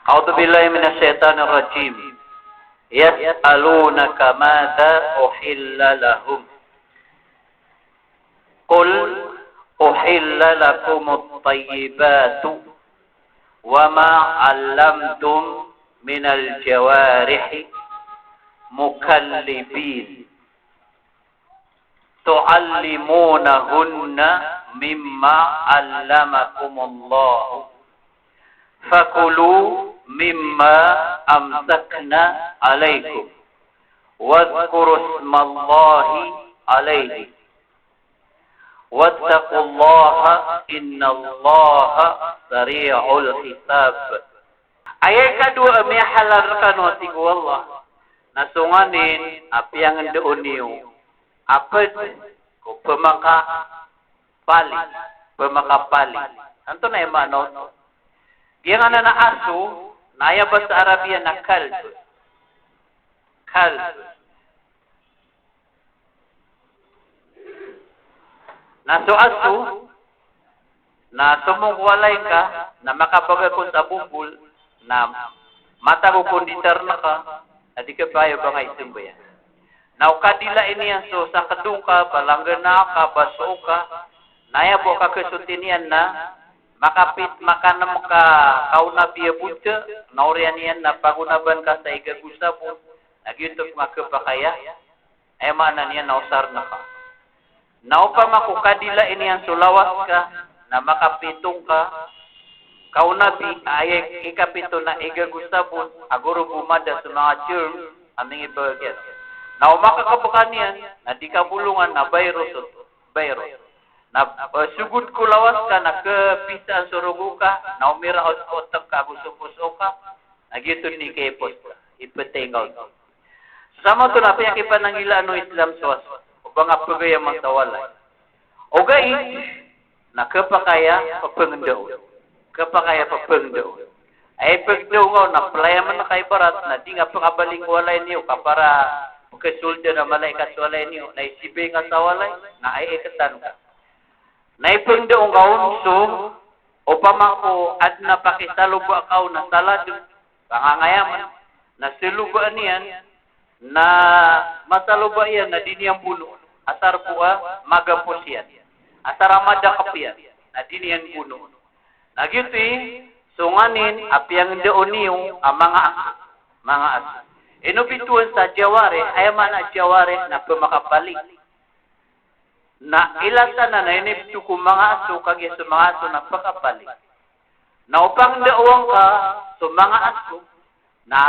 A'udzu billahi minasyaitonir rajim. Yas'alunaka madza uhilla lahum. Qul uhilla lakumut thayyibatu wa ma 'allamtum minal jawarihi mukallibin tu'allimunahunna mimma 'allamakumullah fakulu mimma amsakna 'alaikum wadhkuru ismallahi 'alaihi wattaqullaha innallaha sari'ul hisab. Ayat kedua mihalarkan wasiku Allah nasunganin apa yang ndeuniu apa ko pemaka pali anto na imano dia nga na asu naya bahasa Arabia na kalb na so asu na sumugwalay ka na makabagay ko sa bubul na mata ko konditer na ka at ikapayo ba nga isimba yan. Now, kadila ini yang so sa kadung ka, balanggana ka, baso ka, naya po ka kesutinian na, makapit makanam ka kauna biya budya, naurian yan na pagunaban ka sa igagusa po, nagyuntog makapakaya, ay maanan yan nausar na ka. Naupa makukadila ini yang sulawas ka, na makapitong ka, kaunabi ay ikapito na igagusa po, aguro bumada sa mga germ, aming ibagyan. Na umakakabukan yan, na di kabulungan na virus. Na sugod ko lawas ka, na kapisan surugo ka, na umiraos ko otak ka, gusto-gusto ka, nagyuto ni kepos ka, ipatingaw ka. Sama ito na, payakipan ng ilano Islam suwas, o ba nga pagaya magtawalay. O gay, na kapakaya papangdaw. Ay pagdaw nga, na palayaman na kay barat, na di nga pangabaling walay niyo, kapara kesulda na malaikat walay niyo, na isibe nga sa walay, na ay ikatan ka. Na ipangdaong kaunso, o pamako, at napakisaluba ka na salado, pangangayaman, na siluba niyan, na masaluba yan, na diniyang puno, asar buka, magapos yan, asar amada kapiyan, na diniyang puno. Nagyuti, sunganin, apiang daon niyo, ang mga aso. Inubituan sa jawari, ay mana jawari na pumakapalik. Na ilasa na inibito ko mga aso, kagya sa mga aso na pakapalik. Na upang daawang ka sa mga aso, na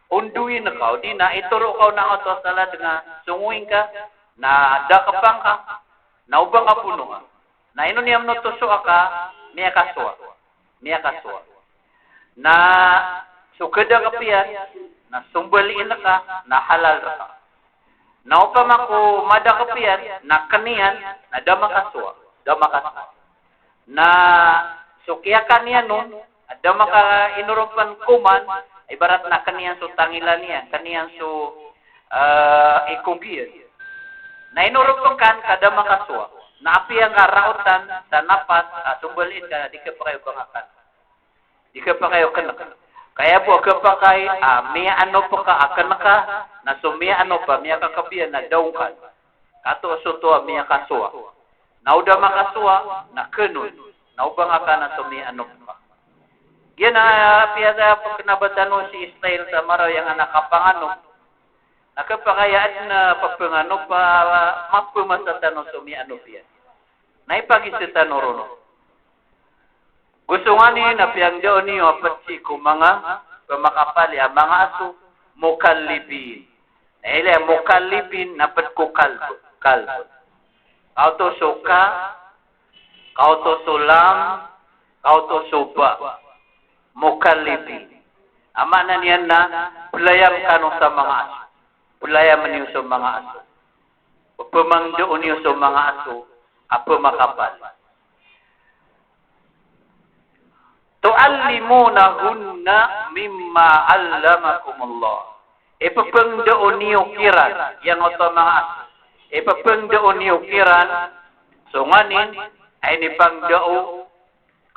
unduin na ka, di na ituro ka na ato sa lad nga, sunguin ka, na dakapang ka, na ubang apuno ka. Na inuniyam no tuso ka, miya kaswa. Na sukada kapiyan, na sumbaliin na ka, na halal ka. Na upang ako madakapian, na kaniyan, na damakaswa. Na sukyakan niya nun, at damaka inurupan kuman, ibarat na kaniyan so tangilan niya, kaniyan so ikugiyan. Na inurupan kan, kadamakaswa. Na api ang karautan, sa napas, sumbaliin ka, di ka pa kayo pangakan. Di ka pa kayo kanakan. Kaya po kapakay, miya ano po ka, akan ka, na sumiya ano pa, miya kakabiyan na daw ka. Kato asuto, miya kaswa. Nauda makaswa, na kenun. Naubang ka na sumiya ano pa. Yan na, piyasa po kinabatan si Israel sa maraw yung anak kapangano. Nakapakayaan na papangano pa, mapumasatan no sumiya ano piya. Naipagisitan no rono. Gusto nga ni napiyang doon niyo apatsi ko mga pamakapali, mga aso, mukallibin. Ele mukallibin napat ko kalbo. Kau to suka, kau to sulam, kau to suba. Mukallibin. Ama na niyan na pulayam kano sa mga aso. Pulayam niyo sa mga aso. Pamangdoon niyo sa mga aso, apa makapal. Tu'allimunahunna mimma 'allamakumullah. Ipapangdoon niyo kiran yang oto mga aso. Ipapangdoon niyo kiran sunganin ay ni pangdao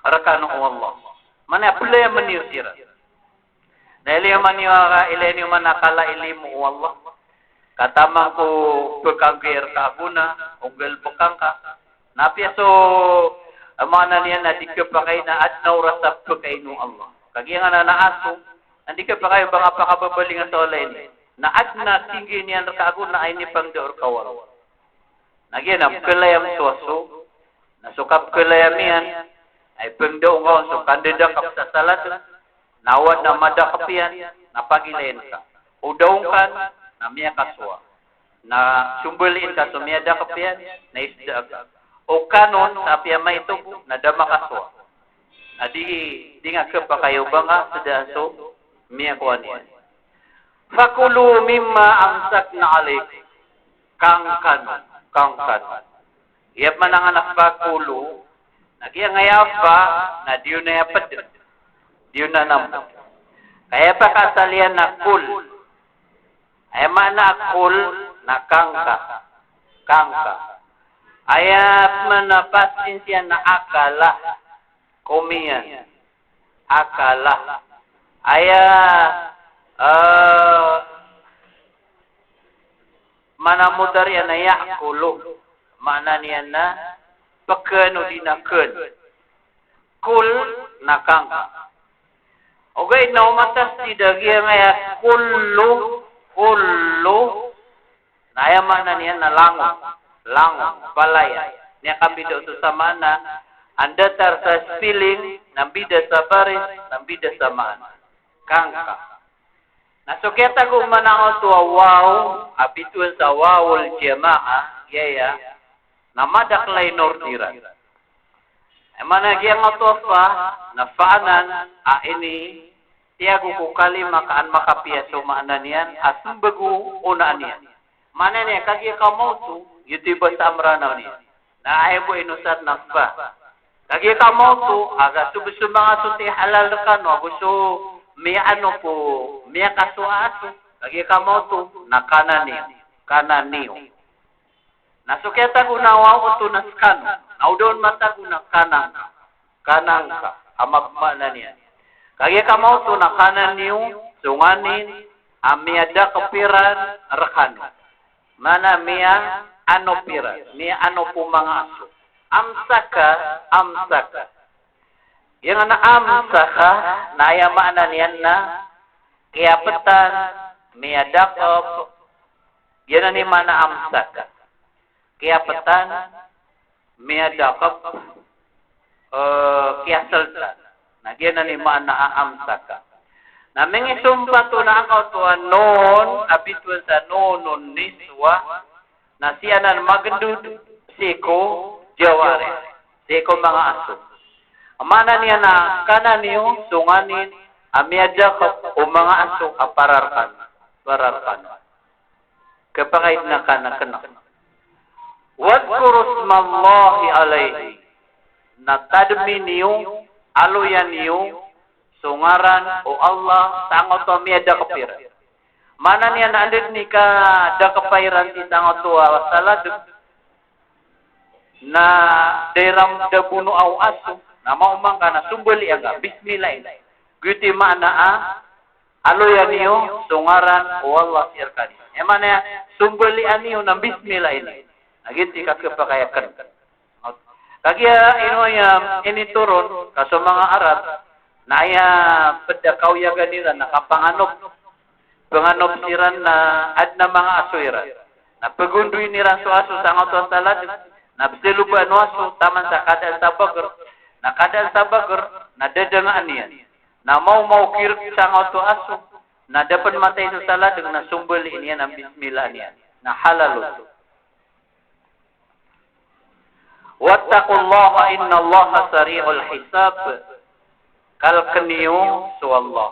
rakano Allah. Mana pula yang niyo kiran. Na iliman niya ileni man nakala ilimu Allah. Katamang ko pagkagir ka aguna, unggal pagkangka. Napya so amana niya na di ka pa kayo na adnaw rasap ka kayo ng Allah. Kagaya nga na naaso, hindi ka pa kayo baka pakababaling sa olay ni. Na adna tinggi niya na kaaguna ay ni pang daor kawal. Nagyan, apkalayam suwaso, nasukap kalayam yan, ay pangdaong ka, so kandida ka sa salat, nawad na madakapian, napagilayin ka. Udaong ka, na miya kaswa. Na sumbulin ka, so miya dakapian, na isda ka. O kanon, sa piyama ito, na dama kaswa. Na di nga ka pa kayo ba nga, sa daso, miya kuha niya. Fakulu mimma amsak na alik, kangkan. Iyap man ang anak fakulu, nagyang ngayap ba, na diyo na yapad, diyo na naman. Kaya pa kasalian na kul, ay mana kul na kangka. Ayat manapasin siya na akala, kumiyan, akala. Mana mudar yan na yakulu. Mana niyan na paken o dinaken. Kul na kangka. Okay, na umatas si dagya ngaya kullu. Naya mana niyan na langon, palaya. Niya kabido ito sa mana. Anda tar sa spilling, nambida sa baris, nambida sa mana. Kangka. Nasuketa ko manango to wow, abituan sa wawul jamaah, yaya, namadaklay nordiran. Emana giyang atofa, na faanan, ini, tiago ko kalima kaan makapiyaso maanan yan, asumbagu unaan yan. Mana niya, kagya kamoto, yutiba sa amranaw niya. Na ayaw po inusat na fa. Kagya kamoto, aga subuso mga suti halal ka, no, gusto, may ano po, may kasuaso, lagi ka mo to, na kananiyo. Nasuketa ko na waw ito na skano, naudon mata ko na kanang ka, amagma na niya. Lagi ka mo to na kananiyo, sunganin, amiyada kapiran, rakano. Mana miya, ano piran, miya ano po mga aso. Amsaka. Yang na amsaka, nayamaan niyan na kiyapatan, miyadakop, yan na ni mana amsaka. Kiyapatan, miyadakop, kiyasaltan. Nagyan na ni mana amsaka. Naming isumpa to na ang kautuan noon, abituan sa noon niswa, na siya na magandud, siko, jaware, siko mga aso. Amana niya na kananiyo, sunganin, amiyadya o mga aso, pararkan. Kapakait na kanak. Wadkurus mallahi alayhi, natadmi niyo, aluyan niyo, sungaran o Allah, tangot o amiyadya kapira. Mana niya na andit ni ka da kapairan ti tangot o wasaladuk, na deram da buno au aso, na maumang ka na sumbali aga, bismillah. Guti mana aloyan niyo, sungaran, o Allah sirkani. Emana sumbali niyo ng bismillah ini. Naginti ka kapakayakan. Kagya inituron, kaso mga Arab, na pedakaw yaga nila, nakapanganop siran na ad na mga asuiran. Na pagunduin nila so aso sa ngautuan talad, na bisilupa no aso, taman sa kadal tabagar, na kadal tabagar, na dadangaan niyan. Na mau kirk sa ngauto aso, na dapat matay sa talad, na sumbali niyan ang bismillah niyan. Na halal. Wattaqullaha innallaha sari'ul hisab. Kalkaniyo suwallah.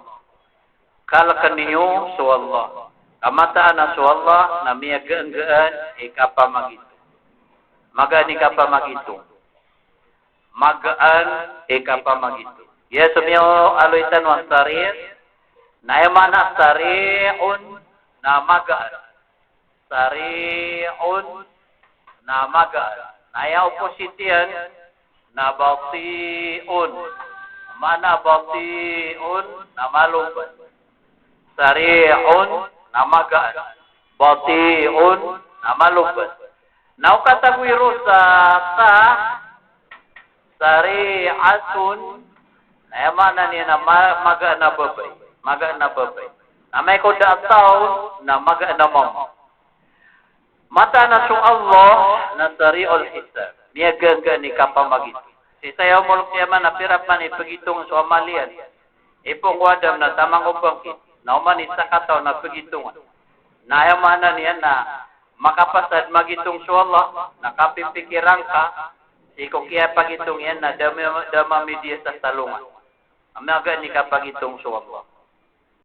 Kamataan na suwallah na miyagaan ikapamagito. Magaan ikapamagito. Ya sumiyo aloitan wa sari'. Naimana sari'un na magaan. Naya opositian na batiun. Mana batiun na maluban. sari'un na magaan, bati'un na malubas. Now katagwiro sa sari'atun na mana niya na magaan na babay. Magaan na babay. Na may koda taon na magaan na mama. Mata na so Allah na sari'ul hisab. Miyagang ni kapamagit. Si sayaw mulok siya man na pirap man ipagitong sa amalian. Ipong wadam na tamang upangkit. Na uman isakataw na pagitungan. Nayamanan niya na makapasad magitong sa Allah. Nakapipikiran ka. Si kung kaya pagitong yan na dama media sa talungan. Amaga ni kapagitong sa Allah.